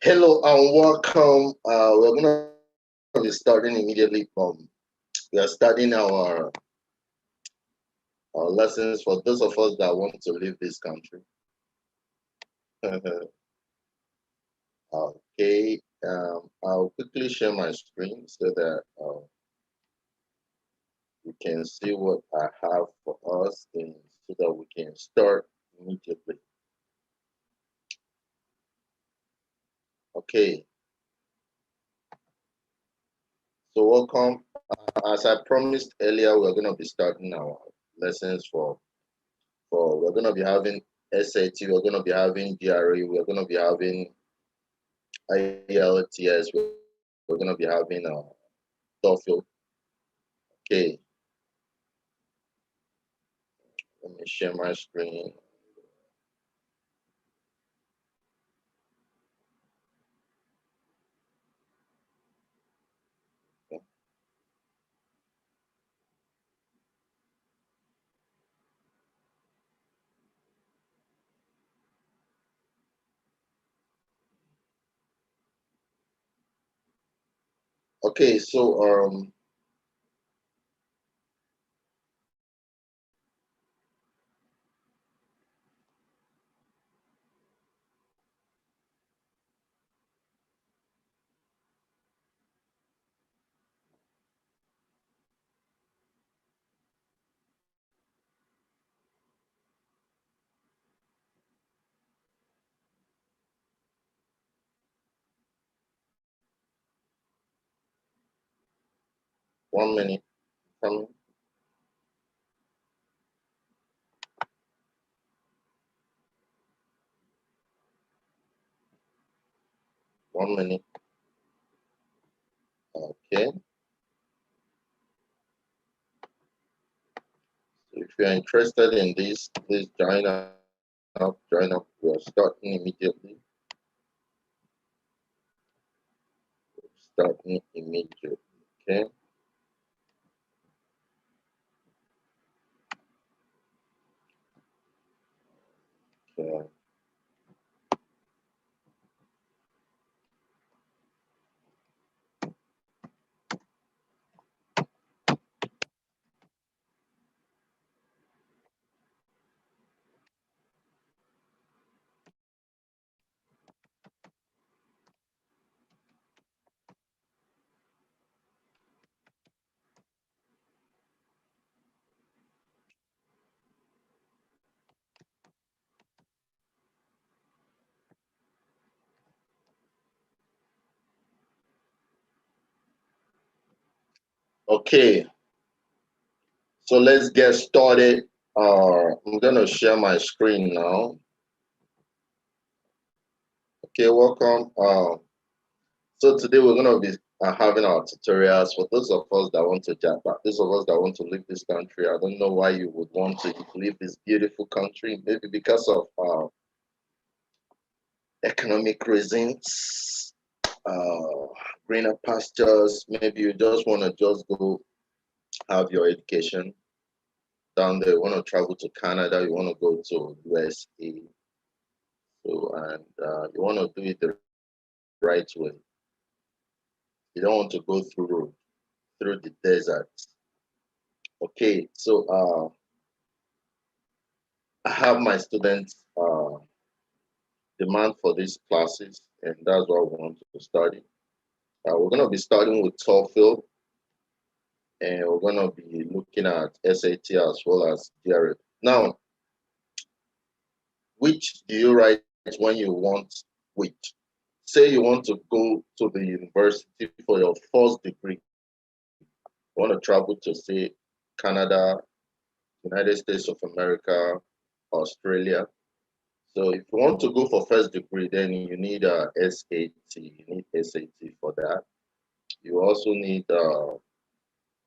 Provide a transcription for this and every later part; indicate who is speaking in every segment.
Speaker 1: Hello and welcome. We're going to be starting immediately from. We are starting our lessons for those of us that want to leave this country. Okay, I'll quickly share my screen so that you can see what I have for us, and so that we can start immediately. Okay, so welcome. As I promised earlier, we're going to be starting our lessons for we're going to be having SAT, we're going to be having GRE, we're going to be having IELTS, we're going to be having TOEFL. Okay, let me share my screen. Okay, so 1 minute coming. 1 minute. Okay. So if you're interested in this, please join up. Join up. We are starting immediately. Starting immediately. Okay. Okay. Okay. So let's get started. I'm gonna share my screen now. Okay, welcome. So today we're gonna be having our tutorials for those of us that want to jump back. Those of us that want to leave this country. I don't know why you would want to leave this beautiful country. Maybe because of economic reasons, uh, greener pastures. Maybe you just want to just go have your education down there. You want to travel to Canada. You want to go to USA. So and you want to do it the right way. You don't want to go through the desert. Okay, so I have my students demand for these classes, and that's what we want to study. We're going to be starting with TOEFL, and we're going to be looking at SAT as well as GRE. Now, which do you write when you want which? Say you want to go to the university for your first degree. You want to travel to, say, Canada, United States of America, Australia. So if you want to go for first degree, then you need a SAT. You need SAT for that. You also need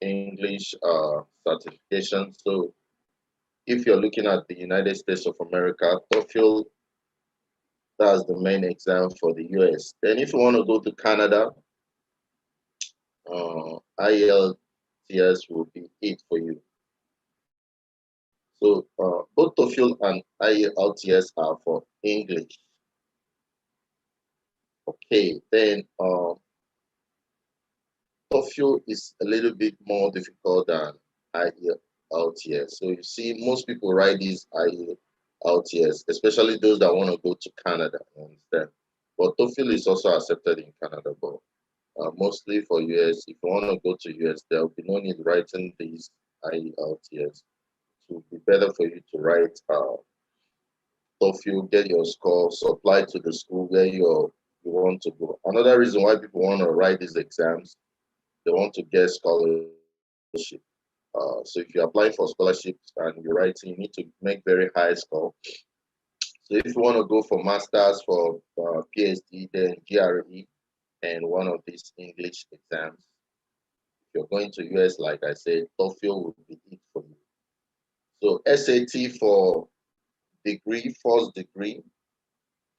Speaker 1: English certification. So if you're looking at the United States of America, TOEFL, that's the main exam for the US. Then if you want to go to Canada, IELTS will be it for you. So both TOEFL and IELTS are for English. Okay, then TOEFL is a little bit more difficult than IELTS. So you see, most people write these IELTS, especially those that want to go to Canada. You understand? But TOEFL is also accepted in Canada, but mostly for US. If you want to go to US, there will be no need writing these IELTS. It will be better for you to write TOEFL, get your score, supply to the school where you want to go. Another reason why people want to write these exams, they want to get scholarship. So if you're applying for scholarships and you're writing, you need to make very high score. So if you want to go for masters, for PhD, then GRE and one of these English exams. If you're going to US, like I said, TOEFL would be it for you. So SAT for degree, first degree,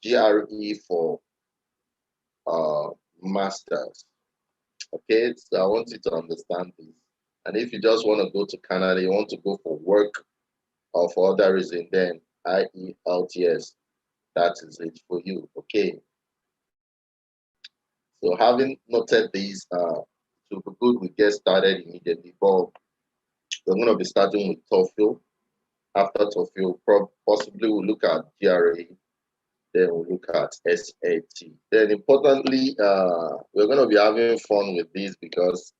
Speaker 1: GRE for uh, masters. Okay, so I want you to understand this. And if you just want to go to Canada, you want to go for work or for other reason, then IELTS, that is it for you. Okay. So having noted these, it will be good we get started immediately. But we're going to be starting with TOEFL. After TOEFL, possibly we'll look at GRE, then we'll look at SAT. Then importantly, we're going to be having fun with this because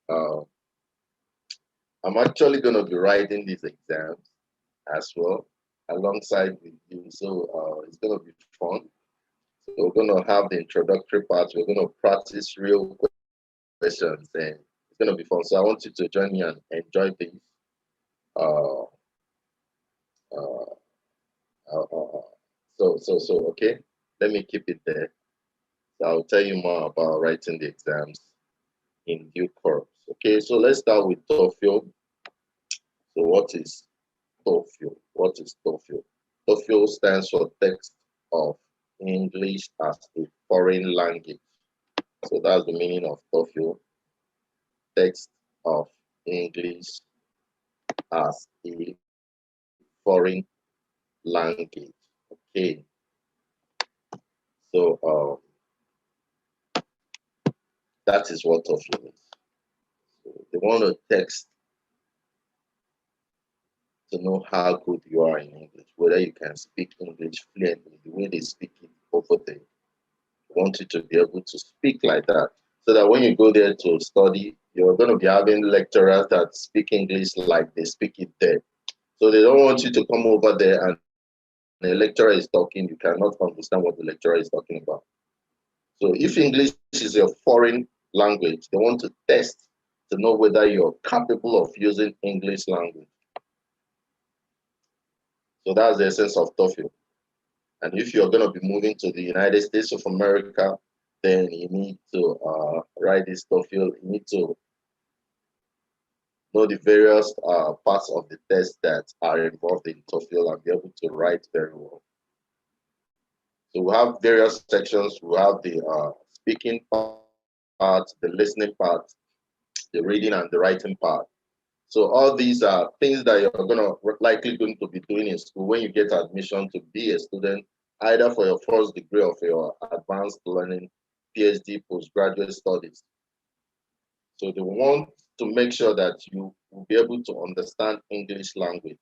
Speaker 1: I'm actually going to be writing these exams as well alongside with you. So it's going to be fun. So we're going to have the introductory part. We're going to practice real questions and it's going to be fun. So I want you to join me and enjoy this. Uh, uh, okay. Let me keep it there. So I'll tell you more about writing the exams in due course. Okay, so let's start with TOEFL. So what is TOEFL? What is TOEFL? TOEFL stands for Text of English as a Foreign Language. So that's the meaning of TOEFL. Text of English as a foreign language. Okay. So that is what TOEFL is. So they want to text to know how good you are in English, whether you can speak English fluently, the way they speak it over there. They want you to be able to speak like that, so that when you go there to study, you're going to be having lecturers that speak English like they speak it there. So they don't want you to come over there and the lecturer is talking, you cannot understand what the lecturer is talking about. So if English is your foreign language, they want to test to know whether you're capable of using English language. So that's the essence of TOEFL. And if you're going to be moving to the United States of America, then you need to write this TOEFL. You need to know the various parts of the test that are involved in TOEFL and be able to write very well. So we have various sections. We have the speaking part, the listening part, the reading and the writing part. So all these are things that you're likely going to be doing in school when you get admission to be a student, either for your first degree of your advanced learning, PhD, postgraduate studies. So they want to make sure that you will be able to understand English language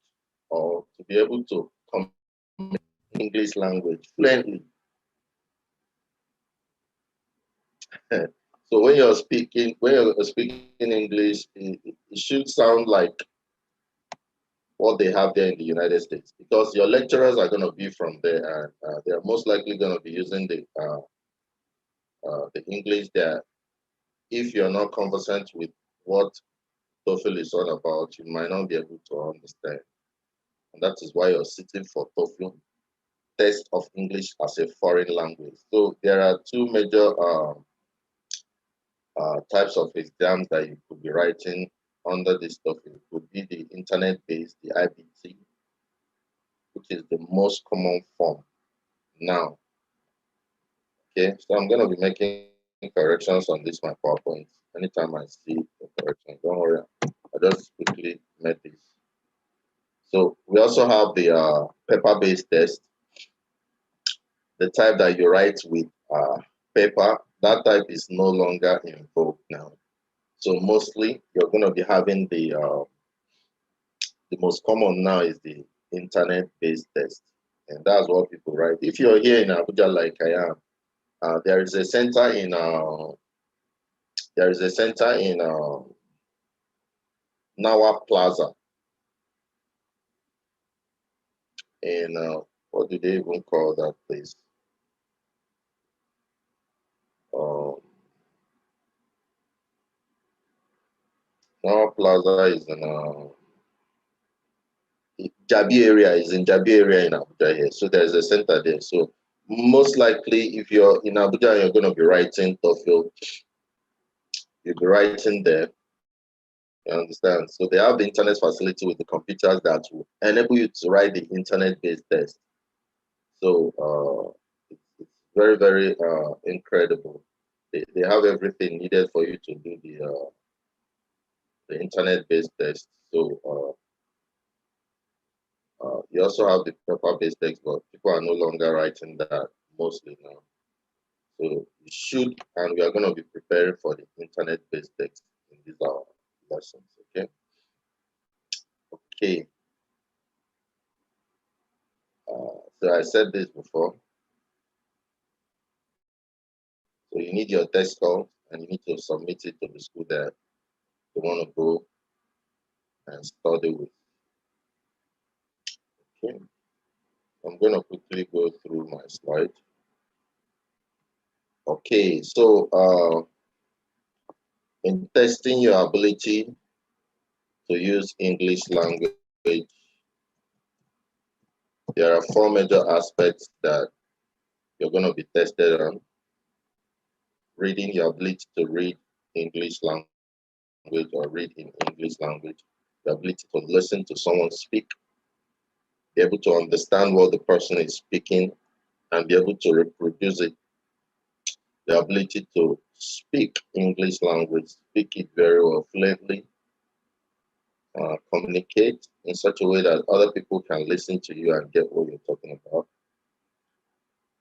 Speaker 1: or to be able to communicate English language fluently. So when you're speaking English, it should sound like what they have there in the United States, because your lecturers are going to be from there, and they're most likely going to be using the English there. If you're not conversant with what TOEFL is all about, you might not be able to understand, and that is why you're sitting for TOEFL, test of English as a foreign language. So there are two major types of exams that you could be writing under this TOEFL. It could be the internet-based, the IBT, which is the most common form now. Okay, so I'm going to be making corrections on this, my PowerPoint. Anytime I see the correction, don't worry, I just quickly made this. So we also have the paper-based test, the type that you write with paper, that type is no longer in vogue now. So mostly you're going to be having the most common now is the internet-based test, and that's what people write. If you're here in Abuja like I am, there is a center in Nawa Plaza in what do they even call that place? Um, Nawa Plaza is in Jabi area, is in Jabi area in Abuja here. So there's a center there. So most likely, if you're in Abuja, you're going to be writing TOEFL. You'll be writing there. You understand? So they have the internet facility with the computers that will enable you to write the internet-based test. So it's very, very incredible. They have everything needed for you to do the internet-based test. So you also have the paper-based text, but people are no longer writing that mostly now. So you should, and we are going to be preparing for the internet-based text in these lessons. Okay. Okay. So I said this before. So you need your test score, and you need to submit it to the school that you want to go and study with. Okay. I'm going to quickly go through my slide. Okay. So in testing your ability to use English language, there are four major aspects that you're going to be tested on. Reading, your ability to read English language or read in English language, the ability to listen to someone speak, be able to understand what the person is speaking and be able to reproduce it, the ability to speak English language, speak it very well, fluently, communicate in such a way that other people can listen to you and get what you're talking about,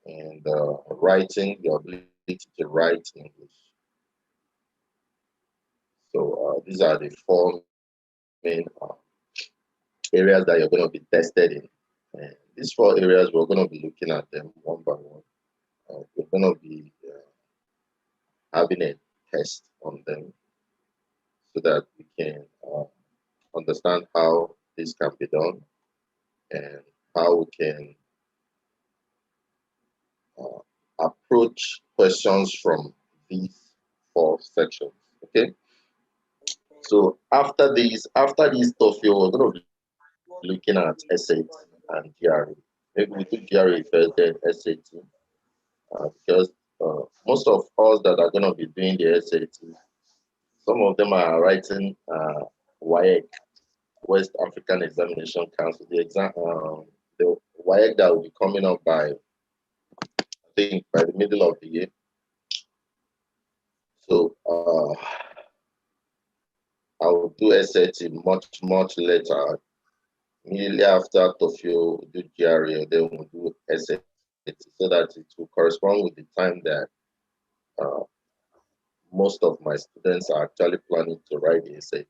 Speaker 1: and writing, your ability to write English. So these are the four main areas that you're going to be tested in. And these four areas, we're going to be looking at them one by one. We're going to be having a test on them so that we can understand how this can be done and how we can approach questions from these four sections. Okay. So after these TOEFL, we're going to be looking at SAT and GRE. Maybe we do GRE first, then SAT, because most of us that are going to be doing the SAT, some of them are writing WAEC, West African Examination Council. The WAEC that will be coming up by, I think, by the middle of the year. So I will do SAT much later. Immediately after TOEFL, we'll do GRE, then we'll do SAT, so that it will correspond with the time that uh, most of my students are actually planning to write the SAT,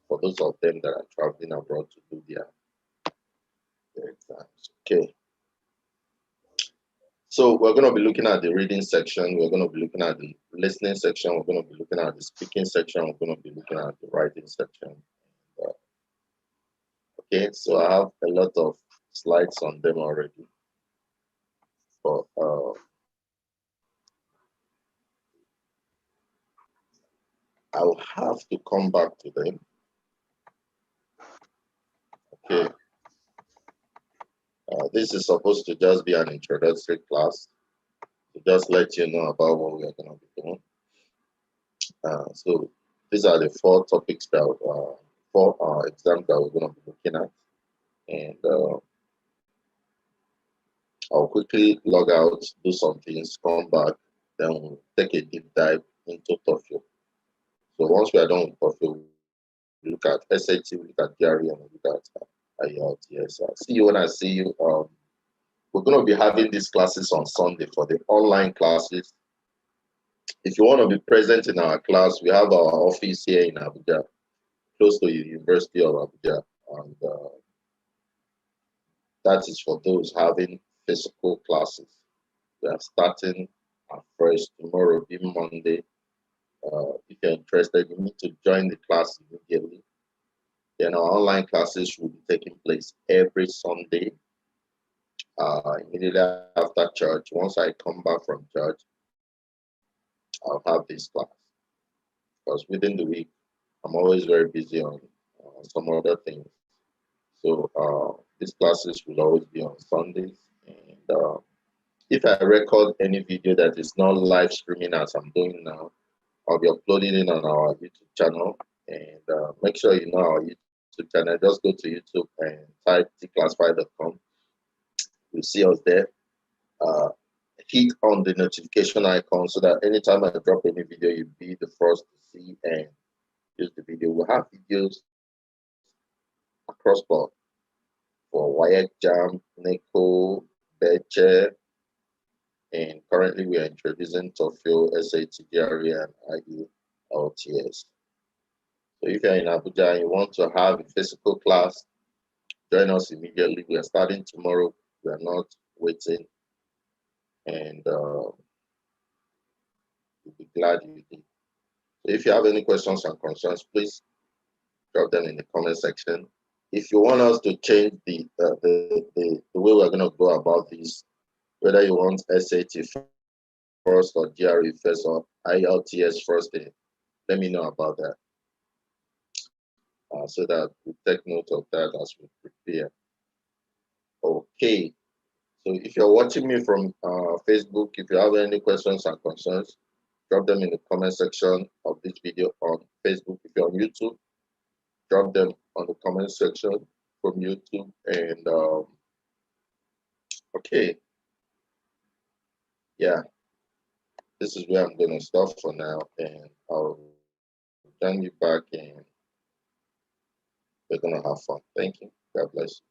Speaker 1: for those of them that are traveling abroad to do their exams. Okay. So we're going to be looking at the reading section. We're going to be looking at the listening section. We're going to be looking at the speaking section. We're going to be looking at the writing section. Okay, so I have a lot of slides on them already. But I'll have to come back to them. Okay. This is supposed to just be an introductory class to just let you know about what we are going to be doing. So these are the four topics that four exams that we're going to be looking at, and I'll quickly log out, do some things, come back, then we'll take a deep dive into TOEFL. So once we are done with TOEFL, we look at SAT, we look at GRE, and we look at IELTS. Yes, see you when I see you. We're going to be having these classes on Sunday for the online classes. If you want to be present in our class, we have our office here in Abuja, close to the University of Abuja, and that is for those having physical classes. We are starting first tomorrow, being Monday. If you're interested, you need to join the class immediately. Then our online classes will be taking place every Sunday, immediately after church. Once I come back from church, I'll have this class because within the week, I'm always very busy on some other things. So these classes will always be on Sundays. And if I record any video that is not live streaming as I'm doing now, I'll be uploading it on our YouTube channel. And make sure you know our YouTube channel. Just go to YouTube and type Tclassified.com. You'll see us there. Uh, Hit on the notification icon so that anytime I drop any video, you'll be the first to see and use the video. We'll have videos across board for WIAC Jam, NECO, Beche, and currently we are introducing TOEFL, SAT, GRE, and IELTS. So if you're in Abuja and you want to have a physical class, join us immediately. We are starting tomorrow. We are not waiting, and we'll be glad you did. So if you have any questions and concerns, please drop them in the comment section. If you want us to change the way we're going to go about this, whether you want SAT first or GRE first or IELTS first, let me know about that so that we take note of that as we prepare. Okay, so if you're watching me from Facebook, if you have any questions and concerns, drop them in the comment section of this video on Facebook. If you're on YouTube, drop them on the comment section from YouTube. And okay, yeah, this is where I'm going to stop for now, and I'll join you back, and we're going to have fun. Thank you. God bless you.